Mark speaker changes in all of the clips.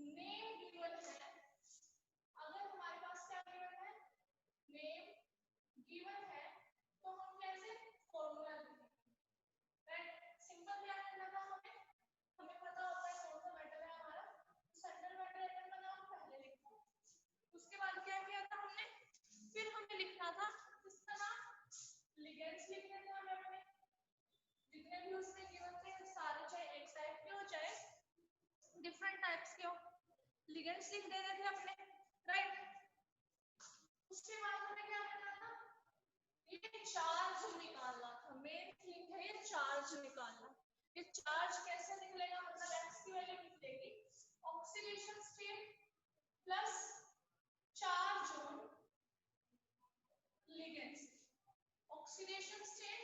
Speaker 1: Name given है, अगर हमारे पास क्या गिवन है, नेम गिवन है, तो हम कैसे फॉर्मूला लिखेंगे, राइट। सिंपल क्या करना था हमें, हमें पता होता है कौन सा मेटल है हमारा, सेंट्रल मेटल एटम का नाम पहले लिखो, उसके बाद क्या किया था हमने, फिर हमें लिखना था इसका नाम, लिगेंड्स लिखने थे हमें अपने, जितने भी उसमें गिवन थे सारे, चाहे एक टाइप के हो चाहे डिफरेंट टाइप्स के हो, लिगेंड्स लिख देने थे अपने, राइट। उसके बाद हमें क्या करना था, ये चार्ज निकालना था, मेन थिंग है ये चार्ज निकालना। ये चार्ज कैसे निकलेगा, मतलब x की वैल्यू निकलेगी oxidation state plus charge on ligands, oxidation state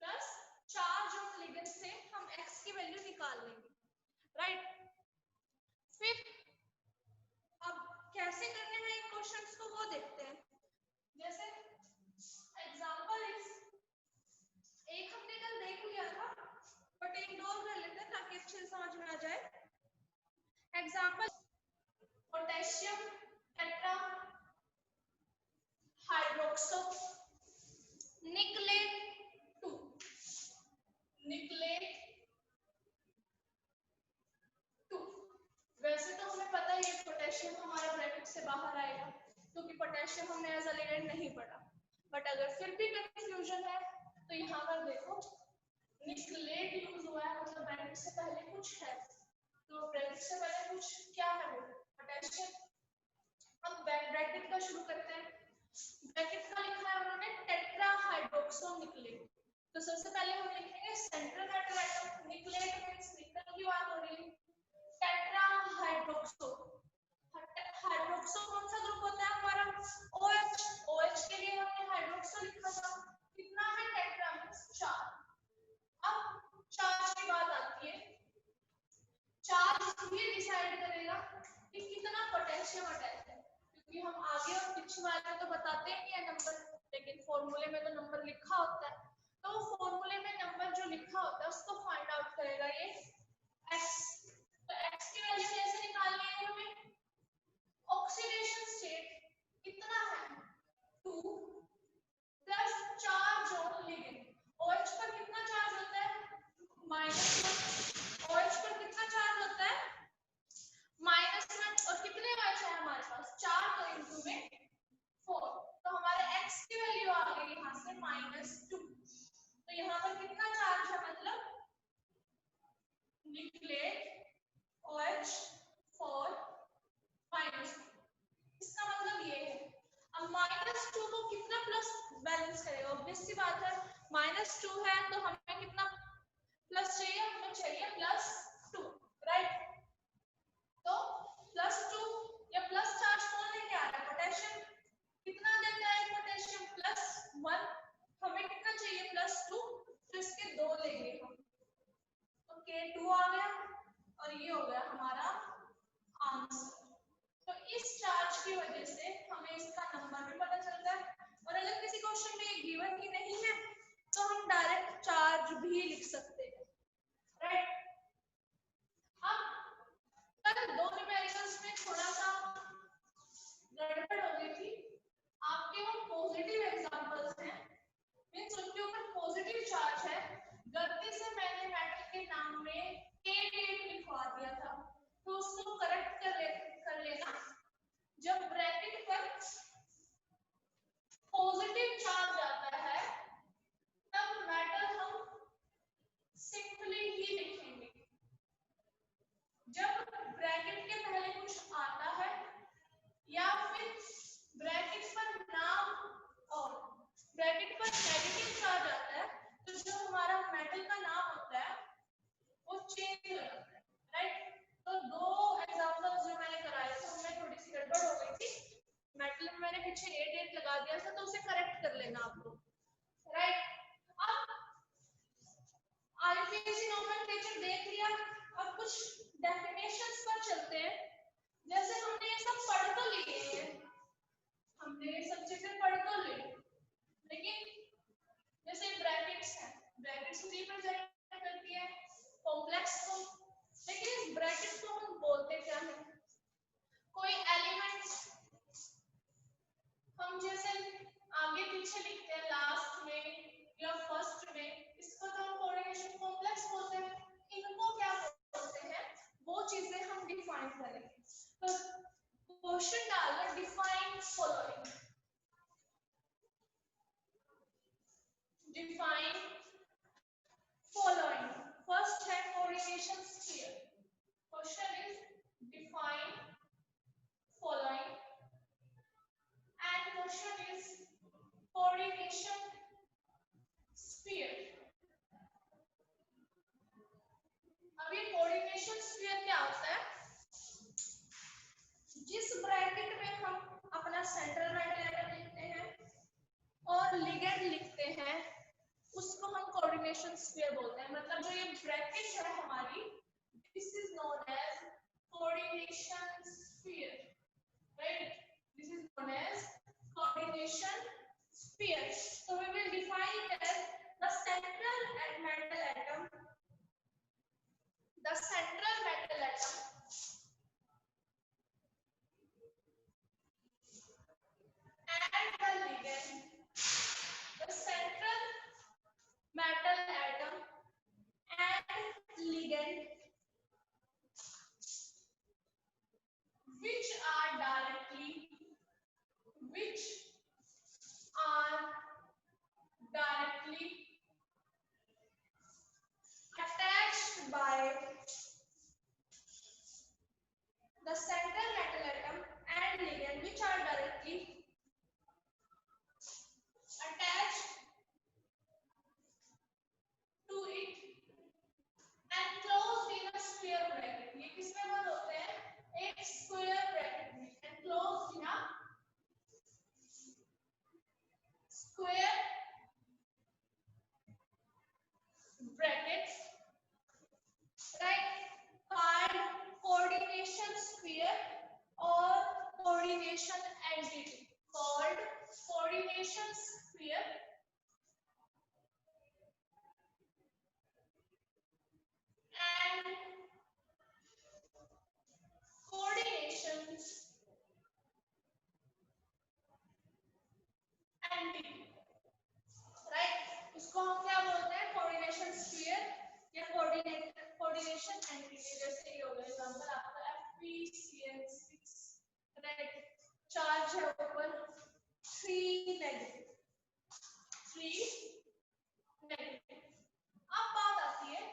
Speaker 1: plus charge on ligands से हम x की वैल्यू निकाल लेंगे, राइट। फिर अब कैसे करने हैं इन क्वेश्चंस को वो देखते हैं। जैसे एग्जांपल इज, एक हमने कल देख लिया था बट एक और कर लेते हैं ताकि अच्छे से समझ में आ जाए। Example potassium tetra hydroxo निकलेट 2, निकलेट 2। वैसे तो हमें पता है ये पोटेशियम हमारा ब्रैकेट से बाहर आएगा क्योंकि पोटेशियम हमने एज अ लिगेंड नहीं पढ़ा, बट अगर फिर भी कंफ्यूजन है तो यहाँ पर देखो निकलेट यूज हुआ है, मतलब ब्रैकेट से पहले कुछ है, तो ब्रैकेट से पहले कुछ क्या है वो पोटेशियम। अब ब्रैकेट का शुरू करते हैं, ब्रैकेट का लिखा है उन्होंने टेट्रा हाइड्रोक्सो निकलेट, तो सबसे पहले हम लिखेंगे सेंट्रल मेटल एटम, निकलेट मींस निकल की बात हो रही है, टेट्रा हाइड्रोक्सो, हाइड्रोक्सो कौन सा ग्रुप होता है हमारा, OH, OH के लिए हमने हाइड्रोक्सो लिखा था, कितना है टेट्रा मींस 4। अब चार्ज की बात आती है, चार्ज ये डिसाइड करेगा कि कितना पोटेशियम अटैच है, क्योंकि हम आगे और पीछे वाले में तो बताते हैं ये नंबर, लेकिन फॉर्मूले में तो नंबर लिखा होता है, तो फॉर्मूले में नंबर जो लिखा होता है उसको फाइंड आउट करेगा ये x। तो x की वैल्यू कैसे निकालनी है हमें, ऑक्सीडेशन स्टेट कितना है 2 plus charge on ligand, OH पर कितना चार्ज होता है -1, OH पर कितना चार्ज होता है -1, और कितने OH है हमारे पास 4, तो इनटू में 4, तो हमारे x की वैल्यू आ गई यहाँ से -2, तो यहाँ पर कितना चार्ज है, मतलब निकलेट OH 4 -2, इसका मतलब ये है। अब -2 को कितना प्लस बैलेंस करेगा, ऑब्वियस सी बात है -2 है तो हमें कितना प्लस चाहिए, हमें चाहिए +2, राइट। तो +2 या प्लस चार्ज कौन लेके आ रहा है, पोटेशियम, कितना देता है पोटेशियम +1, हमें कितना चाहिए +2, तो इसके 2 लेंगे हम, तो K2 आ गया और ये हो गया हमारा आंसर। तो इस चार्ज की वजह से हमें इसका नंबर भी पता चलता है, और अगर किसी क्वेश्चन में ये गिवन ही नहीं है तो हम डायरेक्ट चार्ज भी लिख सकते हैं, राइट। अब कल 2 न्यूमेरिकल्स में थोड़ा सा गड़बड़ हो गई थी, आपके वो पॉजिटिव एग्जांपल्स हैं, मींस उनके ऊपर पॉजिटिव चार्ज है, गलती से मैंने मेटल के नाम में K8 लिखवा दिया था, तो उसको करेक्ट कर लेना, जब ब्रैकेट पर पॉजिटिव चार्ज आता है तब मेटल हम सिंपली ही लिखेंगे, जब ब्रैकेट के पहले कुछ आता है या फिर ब्रैकेट पर नाम और ब्रैकेट पर नेगेटिव चार्ज आता है तो जो हमारा मेटल का नाम होता है वो चेंज हो जाता है, राइट। तो 2 एग्जांपल्स जो मैंने कराए थे उनमें थोड़ी सी गड़बड़ हो गई थी, मेटल में मैंने पीछे 8 लगा दिया था, तो उसे करेक्ट कर लेना आप लोग, राइट। अब आईपीएसी नोमेनक्लेचर देख लिया, अब कुछ डेफिनेशंस पर चलते हैं। जैसे हमने ये सब पढ़ तो लिए हैं, हमने ये सब चीजें पढ़ तो ली, लेकिन जैसे ब्रैकेट्स हैं, ब्रैकेट्स रिप्रेजेंट करती है कॉम्प्लेक्स को, लेकिन इस ब्रैकेट को हम बोलते क्या हैं, डिफाइन करेंगे। तो क्वेश्चन डालो define following, define following. First है coordination sphere. Question is define following and question is coordination sphere। अब ये कोऑर्डिनेशन स्फीयर क्या होता है? जिस ब्रैकेट में हम अपना सेंट्रल मेटल एटम लिखते हैं और लिगेंड लिखते हैं उसको हम कोऑर्डिनेशन स्फीयर बोलते हैं। मतलब जो ये ब्रैकेट है हमारी, this is known as coordination sphere, right? This is known as coordination sphere. So we will define it as the central metal atom, the central metal atom and the ligand, the central metal atom and ligand which are directly attached by the central metal atom and ligand which are directly attached to it and closed in a square bracket। ये किसमें बंद होते हैं? एक square bracket में, enclosed in a square brackets, right? Called coordination sphere or coordination entity, called coordination sphere and coordination entity, right? इसको हम क्या बोलते हैं? कोऑर्डिनेशन स्फीयर या कोऑर्डिनेशन एंटिटी। जैसे ये हो गया एग्जांपल आपका FeCN6, राइट? चार्ज है ऊपर 3 नेगेटिव, 3 नेगेटिव। अब बात आती है,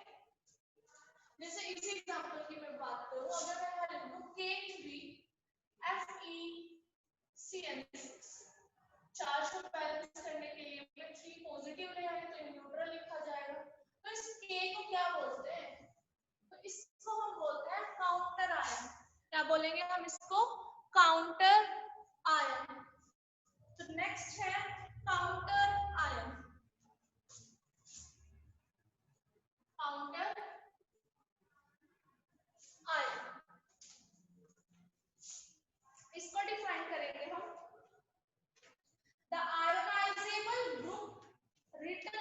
Speaker 1: जैसे इसी एग्जांपल की मैं बात करूं, अगर मैं यहाँ लिख दूं KBFeCN6, चार्ज को बैलेंस करने के लिए मैं 3 पॉजिटिव ले आए तो न्यूट्रल लिखा जाएगा। तो इस K को क्या बोलते हैं? तो इसको हम बोलते हैं काउंटर आयन। क्या बोलेंगे हम इसको? Counter ion. तो नेक्स्ट है काउंटर आयन। काउंटर आयन, इसको डिफाइन करेंगे हम। The ionizable group written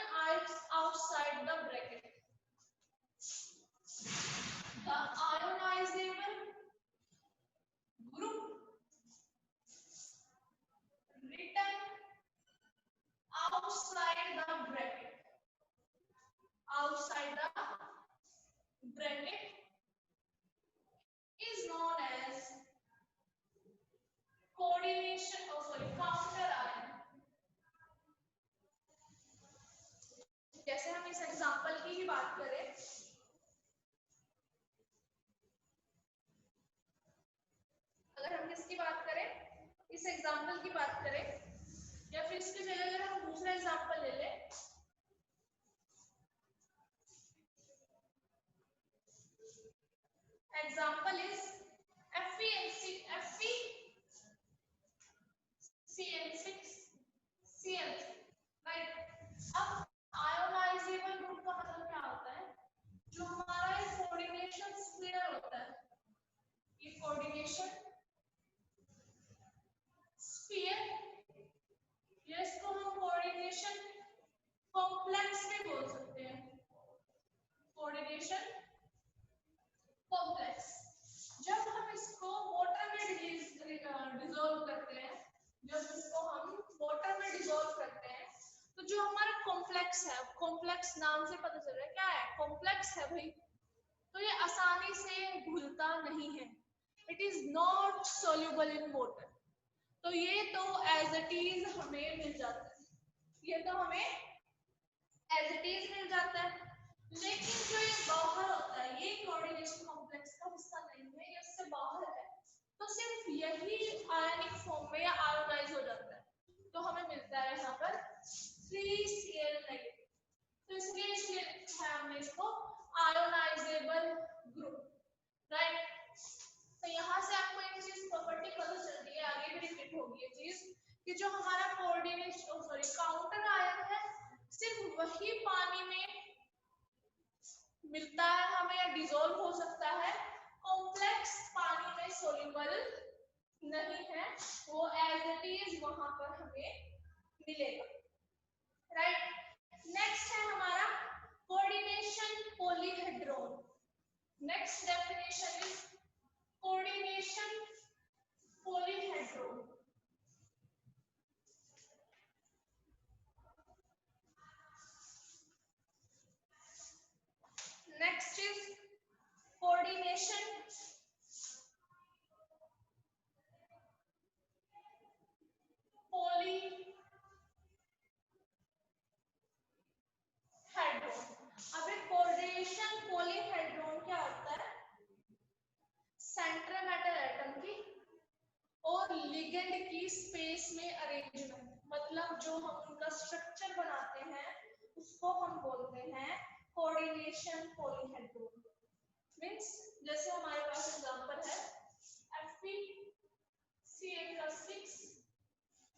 Speaker 1: outside the bracket, the ionizable group written outside the bracket, outside the bracket is known as counter ion। जैसे हम इस एग्जांपल की ही बात करें, अगर हम किसकी बात करें, इस एग्जांपल की बात करें, या फिर इसकी जगह अगर हम दूसरा एग्जांपल ले लें, एग्जांपल इज FeCN6, राइट? अब आयोनाइजेबल ग्रुप का मतलब क्या होता है? जो हमारा ये कोऑर्डिनेशन स्फीयर होता है, ये कोऑर्डिनेशन स्फीयर, ये इसको हम कोऑर्डिनेशन कॉम्प्लेक्स भी बोल सकते हैं, कोऑर्डिनेशन कॉम्प्लेक्स। जब हम इसको वाटर में डिसॉल्व करते हैं, जब इसको हम वाटर में डिसॉल्व करते हैं, तो जो हमारा कॉम्प्लेक्स है, कॉम्प्लेक्स नाम से पता चल रहा है क्या है? कॉम्प्लेक्स है भाई। तो ये आसानी से घुलता नहीं है, it is not soluble in water. तो ये तो एज इट इज हमें मिल जाता है, ये तो हमें एज इट इज मिल जाता है। लेकिन जो ये बाहर होता है ये कोऑर्डिनेशन कॉम्प्लेक्स का हिस्सा नहीं है, ये इससे बाहर है, तो सिर्फ यही आयनिक फॉर्म में या आयोनाइज हो जाता है। तो हमें मिलता है यहाँ पर 3Cl नेगेटिव। तो इसलिए है हमने इसको आयोनाइजेबल ग्रुप, राइट। तो यहाँ से आपको एक चीज प्रॉपर्टी पता चल रही है, आगे भी रिपीट होगी ये चीज, कि जो हमारा कोऑर्डिनेशन काउंटर आयन है सिर्फ वही पानी में मिलता है हमें या डिसॉल्व हो सकता है, कॉम्प्लेक्स पानी में सोल्यूबल नहीं है, वो एज इट इज वहां पर हमें मिलेगा, राइट। नेक्स्ट है हमारा coordination polyhedron. Next definition is coordination polyhedron. Next is coordination polyhedron। अब एक कोऑर्डिनेशन पॉलीहेड्रोन क्या होता है? सेंट्रल मेटल एटम की और लिगेंड की स्पेस में अरेंजमेंट, मतलब जो हम उनका स्ट्रक्चर बनाते हैं उसको हम बोलते हैं कोऑर्डिनेशन पॉलीहेड्रोन। मींस जैसे हमारे पास एग्जांपल है Fe(Cl+6)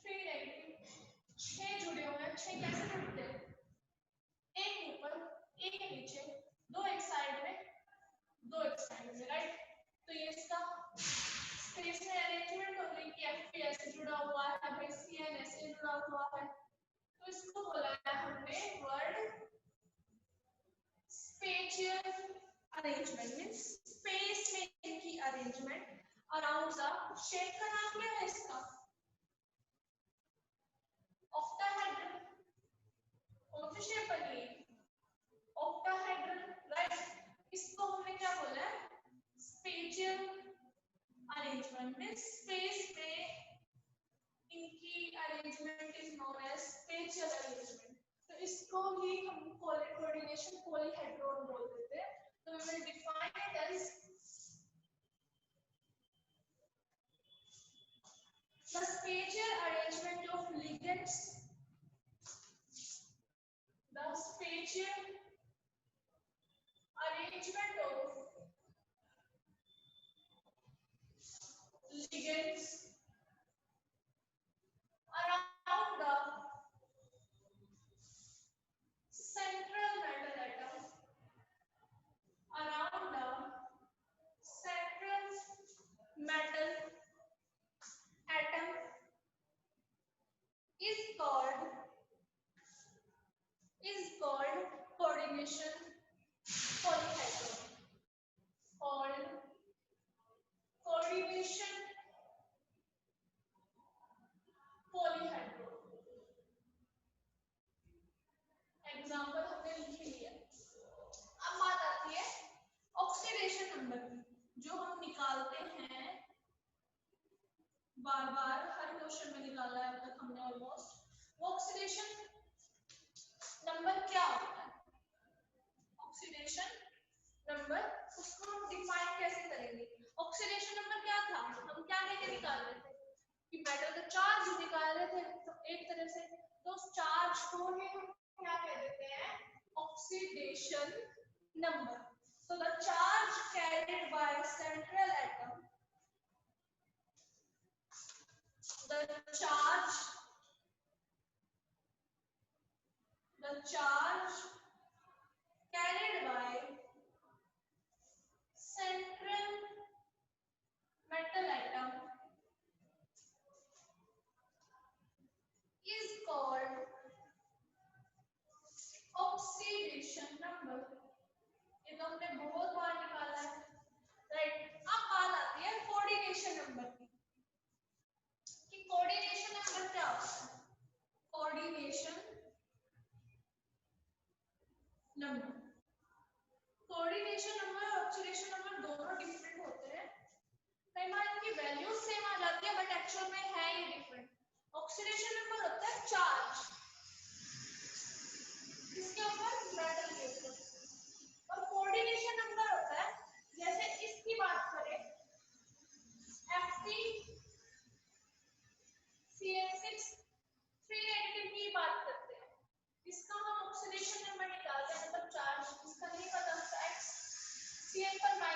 Speaker 1: 3 नेगेटिव, 6 जुड़े हुए हैं। 6 कैसे जुड़ते हैं? एक ऊपर एक नीचे, 2 एक साइड में 2 एक साइड में, राइट। तो ये इसका स्पेस में अरेंजमेंट हो गई कि Fe ऐसे जुड़ा हुआ है, भाई Cl ऐसे जुड़ा हुआ है, तो इसको बोला है हमने word spatial arrangement. Means space में इनकी अरेंजमेंट अराउंड द शेप का नाम क्या है इसका? ऑक्टाहेड्रन। कौन सी शेप बनी है? Octahedron, right. इसको हमने क्या बोला है? Spatial arrangement. मींस स्पेस में इनकी arrangement is known as spatial arrangement. तो इसको ही हम कोऑर्डिनेशन पॉलीहेड्रोन बोल देते हैं। तो we will define it as the spatial arrangement of ligands, the spatial arrangement of ligands around the central metal atom, around the central metal atom is called coordination polyhedron, called coordination polyhedron। Example हमने लिख लिया। अब बात आती है oxidation number की, जो हम निकालते हैं बार बार, हर क्वेश्चन में निकाला है अब तक हमने ऑलमोस्ट। वो ऑक्सीडेशन नंबर क्या होता है? ऑक्सीडेशन नंबर, उसको हम डिफाइन कैसे करेंगे? ऑक्सीडेशन नंबर क्या था? हम क्या लेके निकाल रहे थे कि मेटल का चार्ज निकाल रहे थे तो एक तरह से, तो उस चार्ज को ही हम क्या कह देते हैं? Oxidation number. so the charge carried by central atom, the charge carried by central metal atom is called oxidation number। ये तो हमने बहुत बार निकाला है, राइट। अब बात आती है कोऑर्डिनेशन नंबर की, कि कोऑर्डिनेशन नंबर क्या होता है? Coordination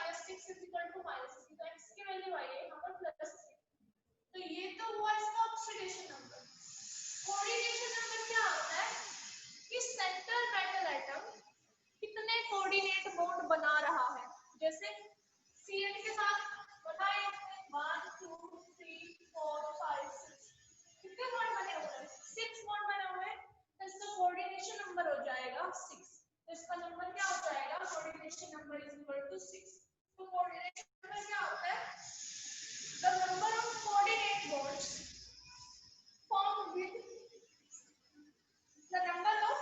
Speaker 1: minus 6 is equal to -3, तो x की वैल्यू आई है यहाँ पर +3। तो ये तो हुआ इसका ऑक्सीडेशन नंबर। कोऑर्डिनेशन नंबर क्या होता है कि सेंट्रल मेटल एटम कितने कोऑर्डिनेट बॉन्ड बना रहा है। जैसे Cn के साथ बताए 1 2 3 4 5 6 कितने बॉन्ड बने हुए हैं, 6 बॉन्ड बने हुए हैं, तो इसका कोऑर्डिनेशन नंबर हो जाएगा 6। तो इसका नंबर क्या हो जाएगा, coordination number is equal to 6। तो कोऑर्डिनेशन नंबर क्या होता है, the number of coordinate bonds formed with the number of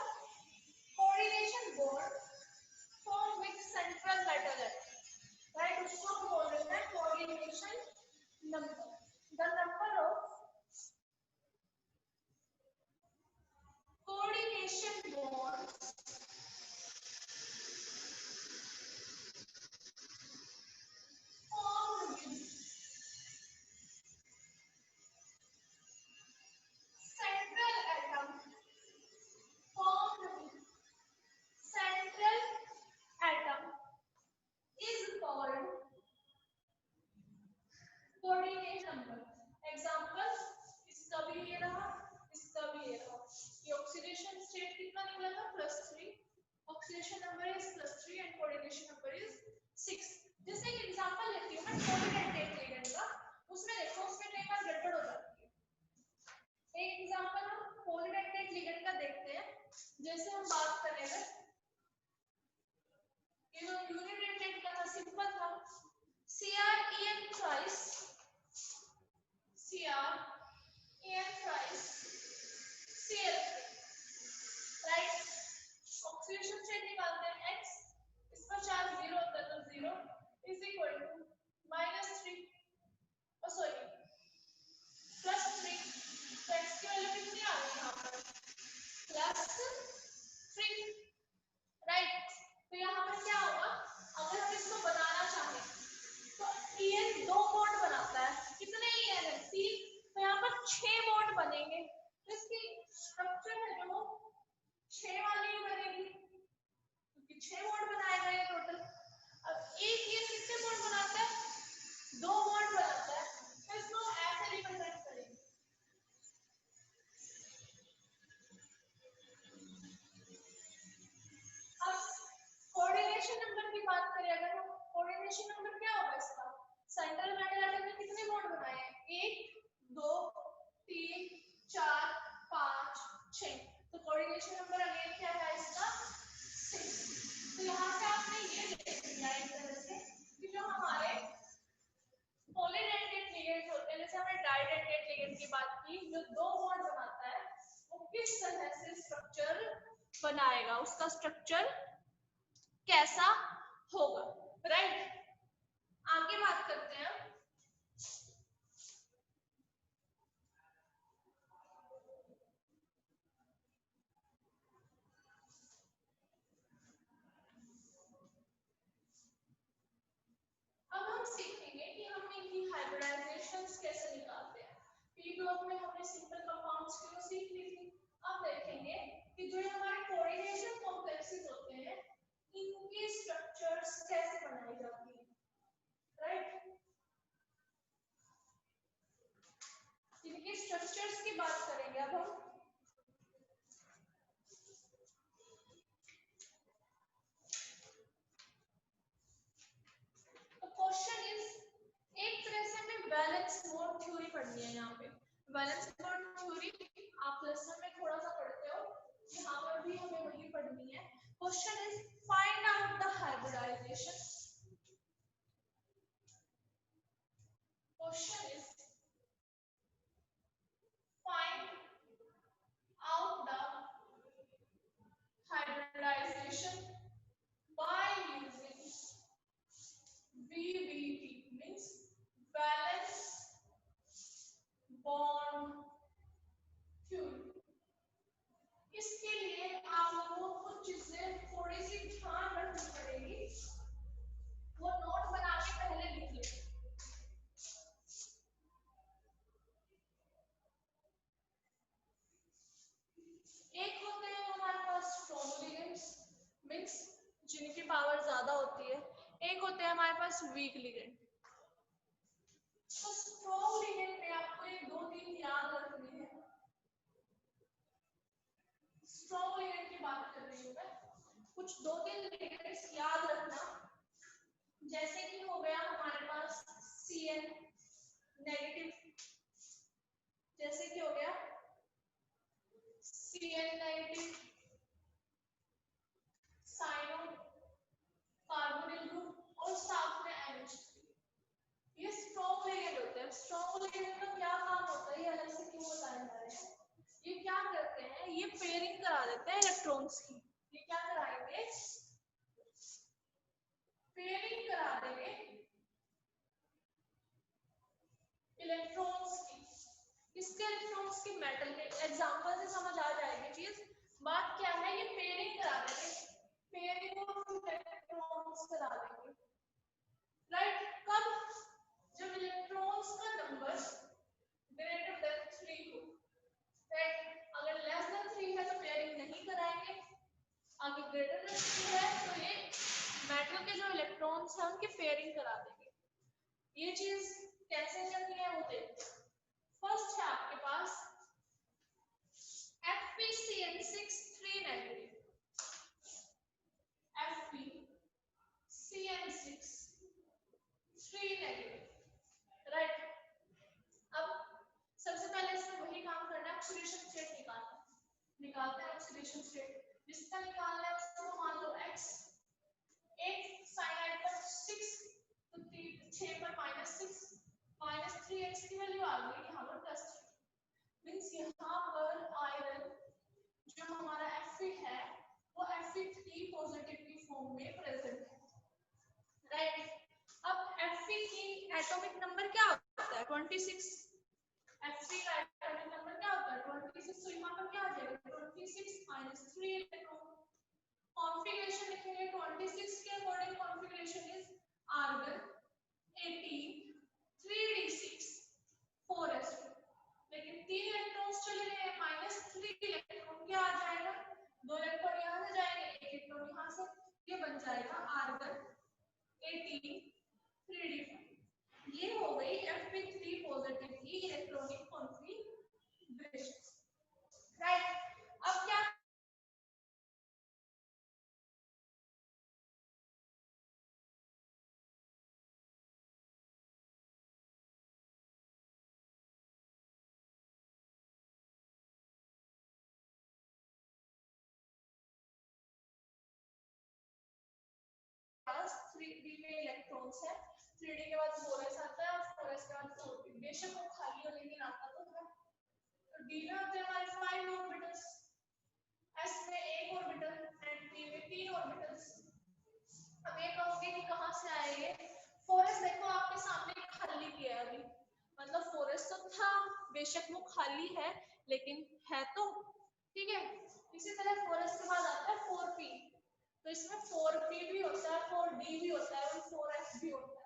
Speaker 1: coordination bond formed with central metal atom, right? उसको हम बोल रहे हैं coordination number, the number of coordination bonds formed with central atom, formed with central atom is called coordination number। Example इसका भी ये रहा, इसका भी ये रहा। ये ऑक्सीडेशन स्टेट कितना निकला था, +3, oxidation number is +3 and coordination number is 6। जैसे एक एग्जांपल लेती हूं मैं पॉलीडेंटेट लिगेंड का, उसमें देखो उसमें कई बार गड़बड़ हो जाती है। एक एग्जांपल हम पॉलीडेंटेट लिगेंड का देखते हैं। जैसे हम बात करेंगे ये जो यूनिडेंटेट का था, सिंपल था, CrEn thrice, CrEn thrice Cl, right. Oxidation state निकालते हैं x, इसका चार्ज 0 होता है तो 0 इज इक्वल टू -3, सॉरी +3। तो x की वैल्यू कितनी आ गई यहाँ पर, +3, राइट। तो यहाँ पर क्या होगा, अगर हम इसको बनाना चाहें तो En 2 बॉन्ड बनाता है, कितने En है, 3, तो यहाँ पर 6 बॉन्ड बनेंगे। तो इसकी स्ट्रक्चर है जो 6 वाली ही बनेगी, क्योंकि 6 बॉन्ड बनाए गए टोटल। अब एक ये कितने बॉन्ड बनाता है, 2 बॉन्ड बनाता है, तो इसको ऐसे रिप्रेजेंट करेंगे। अब कोऑर्डिनेशन नंबर की बात करें अगर हम, कोऑर्डिनेशन नंबर क्या होगा इसका, सेंट्रल मेटल एटम ने कितने बॉन्ड बनाए हैं, 1 2 3 4 5 6, तो कोऑर्डिनेशन नंबर अगेन क्या है इसका, 6। तो यहाँ से आपने ये देख लिया एक तरह से कि जो हमारे पॉलीडेंटेट लिगेंड्स होते हैं, जैसे हमने डाइडेंटेट लिगेंड की बात की, जो 2 बॉन्ड बनाता है वो किस तरह से स्ट्रक्चर बनाएगा, उसका स्ट्रक्चर कैसा होगा, राइट। आगे बात करते हैं। अब हम सीखेंगे कि हम इनकी हाइब्रिडाइजेशंस कैसे निकालते हैं। पी ब्लॉक में हमने सिंपल कंपाउंड्स की सीख ली थी। अब देखेंगे कि जो हमारे कोऑर्डिनेशन कॉम्प्लेक्सेस होते हैं इनके स्ट्रक्चर्स कैसे बनाई जाती हैं, राइट। इनके स्ट्रक्चर्स की बात करेंगे अब हम। तो क्वेश्चन इज, एक तरह से हमें बैलेंस बॉन्ड थ्योरी पढ़नी है। यहाँ पे बैलेंस बॉन्ड थ्योरी आप लेसन में थोड़ा सा पढ़ते हो, यहाँ पर भी हमें वही पढ़नी है। Question is find out the hybridization. Question is find out the hybridization by using VBT, means valence bond theory। इसके लिए आप लोगों को कुछ चीजें थोड़ी सी ध्यान रखनी पड़ेगी। होते हैं हमारे पास वीक लिगेंड। तो स्ट्रॉन्ग लिगेंड में आपको ये 2-3 याद रखने हैं। स्ट्रॉन्ग लिगेंड की बात कर रही हूँ मैं, कुछ 2-3 लिगेंड्स याद रखना, जैसे कि हो गया हमारे पास Cn नेगेटिव, जैसे कि हो गया Cn negative, cyano carbonyl group और साथ में NH3, ये स्ट्रॉन्ग लिगेंड होते हैं। स्ट्रॉन्ग लिगेंड का क्या काम होता है ये अलग से क्यों बताने जा रहे हैं, ये क्या करते हैं, ये पेयरिंग करा देते हैं इलेक्ट्रॉन्स की। ये क्या कराएंगे, पेयरिंग करा देंगे इलेक्ट्रॉन्स की। किसके इलेक्ट्रॉन्स की, मेटल के। एग्जांपल से समझ आ जाएगी चीज। बात क्या है, ये पेयरिंग करा देंगे, पेयरिंग ऑफ इलेक्ट्रॉन्स करा देंगे, राइट। कब, जब इलेक्ट्रॉन्स का नंबर ग्रेटर देन 3 हो, राइट। अगर लेस देन 3 है तो पेयरिंग नहीं कराएंगे, अगर ग्रेटर देन 3 है तो ये मेटल के जो इलेक्ट्रॉन्स हैं उनकी पेयरिंग करा देंगे। ये चीज कैसे करनी है वो देखते हैं। फर्स्ट है आपके पास FeCN6 3 negative, FeCN6 3 negative, right. अब सबसे पहले इसमें वही काम करना है, ऑक्सीडेशन स्टेट निकालना। निकालते हैं ऑक्सीडेशन स्टेट, जिसका निकालना है उसको मान लो x, एक साइन पर 6 तो 6 पर -6, -3x की वैल्यू आ गई, यहाँ पर +3 मींस यहाँ पर आयरन जो हमारा Fe है वो Fe3 पॉजिटिव की फॉर्म में प्रेजेंट है, राइट। अब Fe की एटॉमिक नंबर क्या होता है, 26। Fe का एटॉमिक नंबर क्या होता है, 26। तो यहाँ पर क्या आ जाएगा, 26 -3 इलेक्ट्रॉन। कॉन्फ़िगरेशन लिखेंगे 26 के according, configuration is argon 18 3d6 4s2, लेकिन 3 इलेक्ट्रॉन्स चले गए, -3 इलेक्ट्रॉन क्या आ जाएगा, 2 इलेक्ट्रॉन यहाँ से जाएंगे, 1 इलेक्ट्रॉन यहाँ से, ये बन जाएगा आर्गन 18 3d5। ये हो गई Fe3 पॉजिटिव की इलेक्ट्रॉनिक कॉन्फ़िगरेशन, राइट। अब क्या डी में इलेक्ट्रॉन्स है, 3d के बाद 4s आता है और 4s के बाद 4p, बेशक वो खाली हो लेकिन आता तो है। तो d में होते हैं हमारे 5 ऑर्बिटल्स, s में 1 ऑर्बिटल एंड p में 3 ऑर्बिटल्स। अब ये कहोगे कि कहां से आए ये, 4s देखो आपके सामने खाली किया है अभी, मतलब 4s तो था, बेशक वो खाली है लेकिन है तो, ठीक है। इसी तरह 4s के बाद आता है 4p, तो इसमें 4p भी होता है, 4d भी होता है और 4s भी होता है।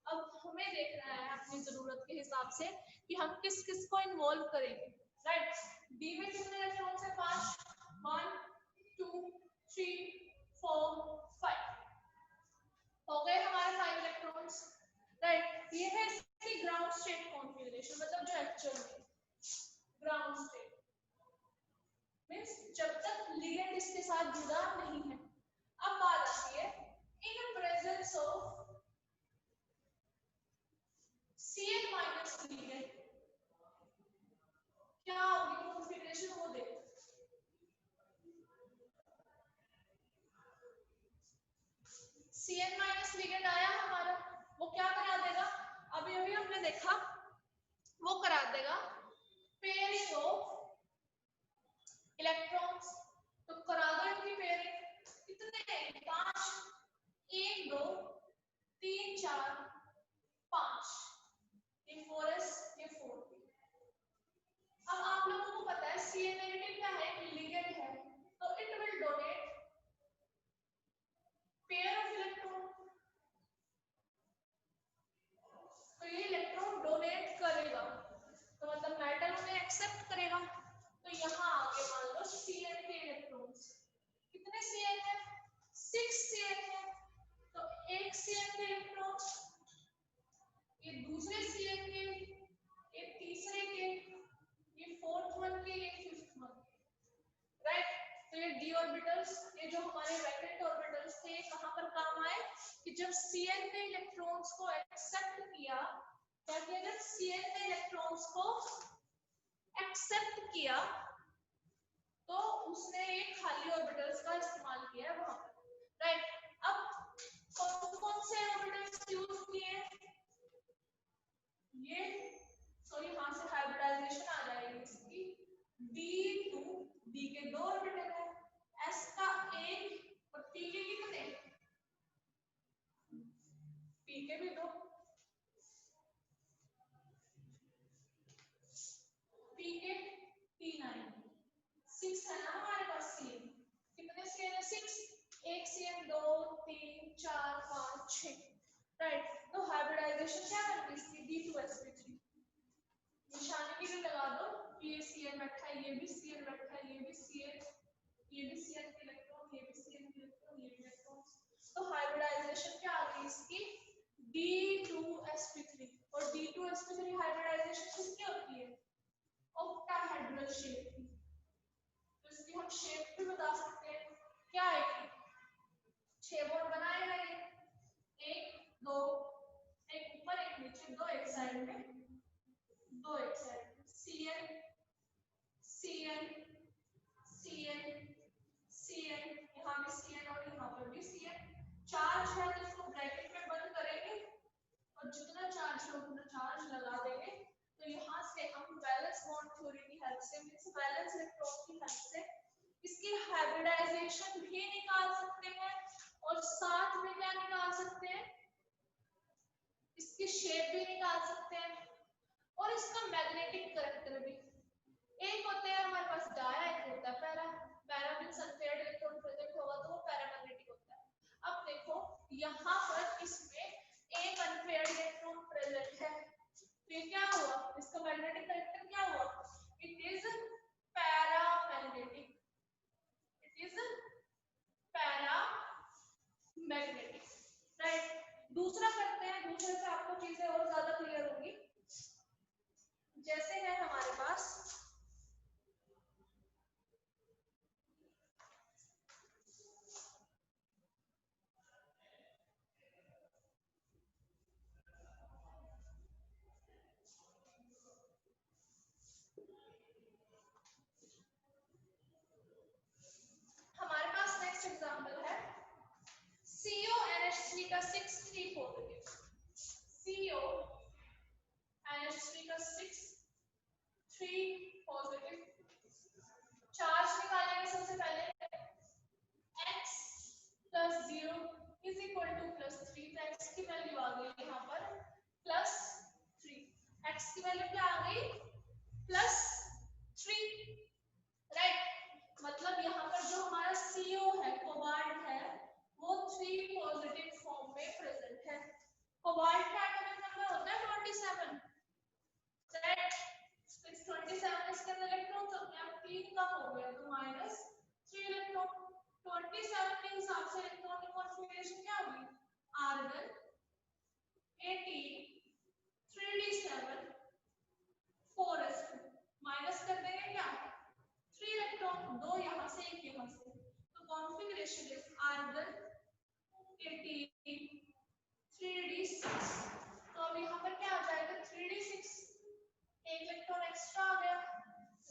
Speaker 1: अब हमें देखना है अपनी जरूरत के हिसाब से कि हम किस किस को इन्वॉल्व करेंगे, राइट। d में कितने इलेक्ट्रॉन्स है, 5, 1 2 3 4 5 हो गए हमारे 5 इलेक्ट्रॉन्स, राइट। ये है इसकी ग्राउंड स्टेट कॉन्फ़िगरेशन, मतलब जो एक्चुअल में ग्राउंड स्टेट मींस जब तक लिगेंड इसके साथ जुड़ा नहीं है। अब बात आती है in presence of Cn minus ligand क्या होगी कॉन्फ़िगरेशन, वो देखो। Cn माइनस लिगेंड आया हमारा, वो क्या करा देगा, अभी अभी हमने देखा, वो करा देगा पेयरिंग ऑफ इलेक्ट्रॉन्स। तो करा दो इनकी पेयरिंग, कितने 5, 1 2 3 4 5, ये 4s ये 4p। अब आप लोगों को पता है Cn नेगेटिव क्या है, लिगेंड है, तो it will donate pair of electron, तो ये इलेक्ट्रॉन डोनेट करेगा, तो मतलब मेटल उन्हें एक्सेप्ट करेगा। तो यहाँ आगे मान लो Cn के इलेक्ट्रॉन्स, कितने Cn है, 6 Cn है, तो एक Cn के में वैकेंट ऑर्बिटल्स थे, कहां पर काम आए कि जब Cn ने इलेक्ट्रॉन्स को एक्सेप्ट किया, क्या किया, जब Cn ने इलेक्ट्रॉन्स को एक्सेप्ट किया तो उसने एक खाली ऑर्बिटल्स का इस्तेमाल किया है वहां पर, राइट। अब कौन से ऑर्बिटल्स यूज किए, ये सो यहां से हाइब्रिडाइजेशन आ जाएगी इसकी, d2, d के दो ऑर्बिटल है, s का एक और p के कितने, p के भी दो, p के p9 6 है ना हमारे पास Cn, कितने Cn है, 6, एक Cn 2 3 4 5 6, राइट। तो हाइब्रिडाइजेशन क्या करती है इसकी, d2sp3, निशानी की भी लगा दो, ये Cn बैठा है, ये भी Cn बैठा है, ये भी Cn, ये भी Cn के इलेक्ट्रॉन, ये भी Cn के इलेक्ट्रॉन, ये भी इलेक्ट्रॉन, तो हाइब्रिडाइजेशन क्या आ गई इसकी, d2sp3, और d2sp3 हाइब्रिडाइजेशन किसकी होती है, ऑक्टाहेड्रल शेप की, तो इसकी हम शेप भी बता सकते हैं, क्या है कि 6 बॉन्ड बनाएगा ये, 1 2, एक ऊपर एक नीचे, दो एक साइड में, दो एक साइड में, Cn Cn Cn Cn, यहाँ भी Cn और यहाँ पर भी Cn, चार्ज है तो इसको ब्रैकेट में बंद करेंगे और जितना चार्ज है उतना चार्ज लगा देंगे, तो यहाँ से हम वैलेंस बॉन्ड थ्योरी की हेल्प से, मींस वैलेंस इलेक्ट्रॉन की हेल्प से इसकी हाइब्रिडाइजेशन भी निकाल सकते हैं और साथ में क्या निकाल सकते हैं, इसकी शेप भी निकाल सकते हैं और इसका मैग्नेटिक करैक्टर भी। एक होता है हमारे पास डाया, एक होता है para, para means unpaired electron present होगा तो वो पैरामैग्नेटिक होता है। अब देखो यहाँ पर इसमें एक अनपेयर्ड इलेक्ट्रॉन प्रेजेंट है, तो ये क्या हुआ, इसका मैग्नेटिक करैक्टर क्या हुआ, it is paramagnetic, it is paramagnetic, right. दूसरा करते हैं, दूसरे से आपको चीजें और ज्यादा क्लियर होंगी। जैसे है हमारे पास नेक्स्ट एग्जांपल है CONH3 का 6 3 पॉजिटिव, CONH3 का 6 3 पॉजिटिव, चार्ज निकालेंगे सबसे पहले, x plus 0 is equal to plus 3, तो x की वैल्यू आ गई यहाँ पर plus 3, x की वैल्यू क्या आ गई plus 3, राइट। मतलब यहाँ पर जो हमारा CO है, कोबाल्ट है, वो 3 पॉजिटिव फॉर्म में प्रेजेंट है। कोबाल्ट का एटॉमिक नंबर होता है 27, राइट। 27 इसके अंदर इलेक्ट्रॉन्स होते हैं, अब 3 कम हो गया तो -3 इलेक्ट्रॉन, 27 के हिसाब से इलेक्ट्रॉन की कॉन्फ़िगरेशन क्या होगी, आर्गन 18 3d7 4s2, माइनस कर देंगे क्या, 3 इलेक्ट्रॉन, 2 यहाँ से एक यहाँ से, तो कॉन्फ़िगरेशन इज आर्गन 18 3d6, तो अब यहाँ पर क्या आ जाएगा 3d6, एक इलेक्ट्रॉन एक्स्ट्रा आ गया।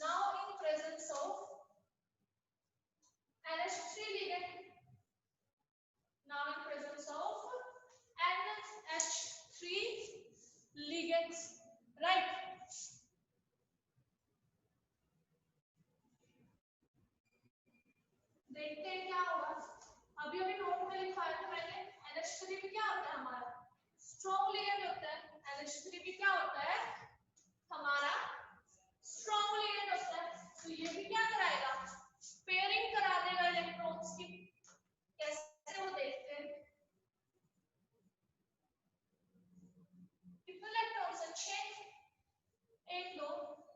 Speaker 1: Now in presence of NH3 ligand, now in presence of NH3 ligands, right। देखते हैं क्या होगा, अभी अभी नोट में लिखा है तो मैंने, NH3 भी क्या होता है हमारा स्ट्रॉन्ग लिगेंड होता है, NH3 भी क्या होता है हमारा स्ट्रॉन्ग लिगेंड होता है, तो ये भी क्या कराएगा, पेयरिंग करा देगा इलेक्ट्रॉन्स की। कैसे वो देखते हैं, कितने इलेक्ट्रॉन्स हैं, 6, 1 2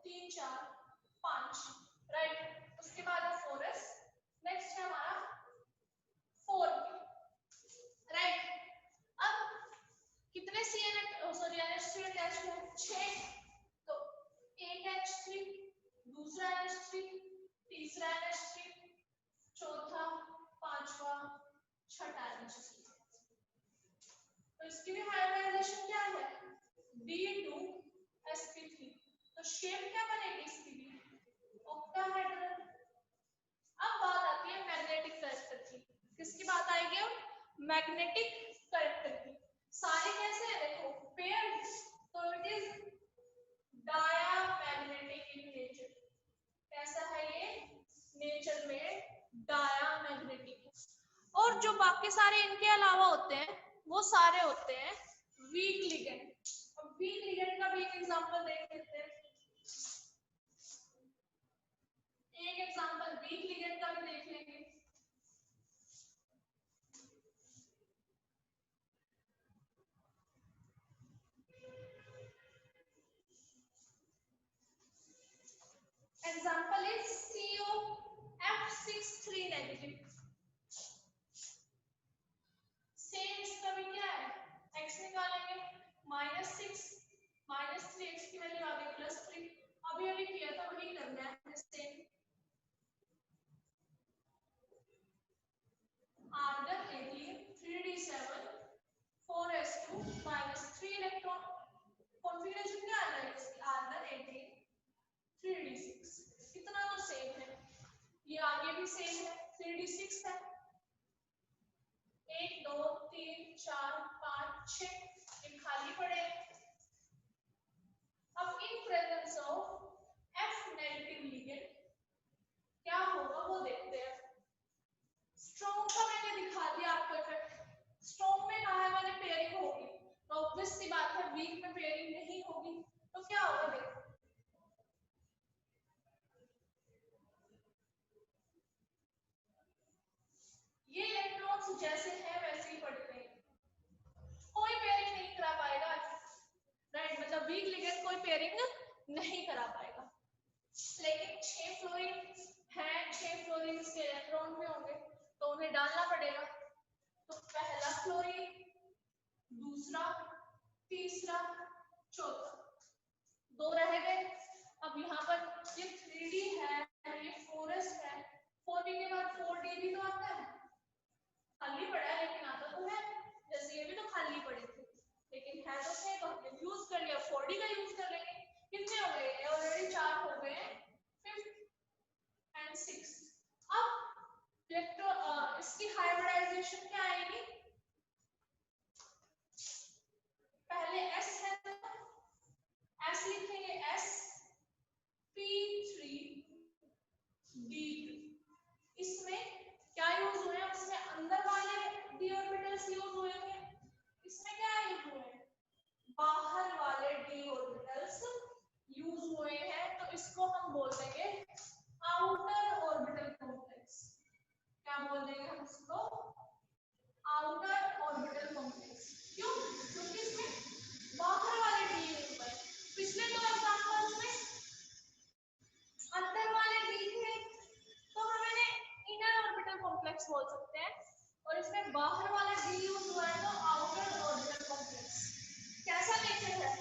Speaker 1: 3 4 5, राइट। उसके बाद है 4s, नेक्स्ट है हमारा 4p, राइट। अब कितने CN सॉरी NH3 अटैच्ड है, 6, तो एक H3, दूसरा NH3, तीसरा NH3, चौथा, पांचवा, छठा एनएच3। तो इसकी भी हाइब्रिडाइजेशन क्या है, D2sp3। तो शेप क्या बनेगी इसकी भी, ऑक्टाहेड्रल। अब बात आती है मैग्नेटिक कैरेक्टर की। किसकी बात आएगी अब, मैग्नेटिक कैरेक्टर की। सारे कैसे है देखो, पेयर्ड, तो it is diamagnetic in nature. कैसा है ये, नेचर में डायामैग्नेटिक। और जो बाकी सारे इनके अलावा होते हैं वो सारे होते हैं वीक लिगेंड। अब वीक लिगेंड का भी एक एग्जांपल देख लेते हैं। एक एग्जांपल वीक लिगेंड का भी देख लेंगे। Example is COF63 negative. Same इसका भी क्या है, x निकालेंगे, -6 -3x की वैल्यू आ गई +3। अभी अभी किया था वही करना है same. Argon 18 3d7 4s2 -3 electron. Configuration क्या आ रहा है इसकी, आर्गन 18 3d6। इतना तो सेम है, ये आगे भी सेम है, 3d6 है। 1 2 3 4 5 6 ये खाली पड़े हैं। अब in presence of F negative ligand क्या होगा वो देखते हैं। स्ट्रॉन्ग का मैंने दिखा दिया आपको इफेक्ट। स्ट्रॉन्ग में कहा है मैंने पेयरिंग होगी, तो ऑब्वियस सी बात है वीक में पेयरिंग नहीं होगी। तो क्या होगा देखो, ये इलेक्ट्रॉन्स जैसे हैं वैसे ही पड़ते हैं, कोई पेयरिंग नहीं करा पाएगा। राइट, मतलब वीक लिगेंड कोई पेयरिंग नहीं करा पाएगा। लेकिन 6 फ्लोरीन है, 6 फ्लोरीन के इलेक्ट्रॉन भी होंगे तो उन्हें डालना पड़ेगा। तो पहला फ्लोरीन, दूसरा, तीसरा, चौथा, 2 रह गए। अब यहाँ पर ये 3D है, ये 4s है, 4d के बाद 4d भी तो आता है, खाली पड़ा है लेकिन आता तो है, जैसे ये भी तो खाली पड़े थे लेकिन है तो थे, तो हमने यूज कर लिया, 4d का यूज कर लेंगे। कितने हो गए, ऑलरेडी 4 हो गए, 5th एंड 6th। अब इसकी हाइब्रिडाइजेशन क्या आएगी, पहले s है तो s लिखेंगे, sp3d2। इसमें क्या यूज हुए हैं, इसमें अंदर वाले d ऑर्बिटल्स यूज हुए हैं, इसमें क्या यूज हुए हैं, बाहर वाले d ऑर्बिटल्स यूज हुए हैं। तो इसको हम बोल देंगे आउटर ऑर्बिटल कॉम्प्लेक्स। क्या बोल देंगे हम इसको, आउटर ऑर्बिटल कॉम्प्लेक्स। क्यों, क्योंकि इसमें बाहर वाले d यूज हुए। पिछले 2 एग्जांपल्स में अंदर वाले d थे तो हम इन्हें इनर ऑर्बिटल कॉम्प्लेक्स बोल सकते हैं, और इसमें बाहर वाला d यूज हुआ है तो आउटर ऑर्बिटल कॉम्प्लेक्स। कैसा नेचर है,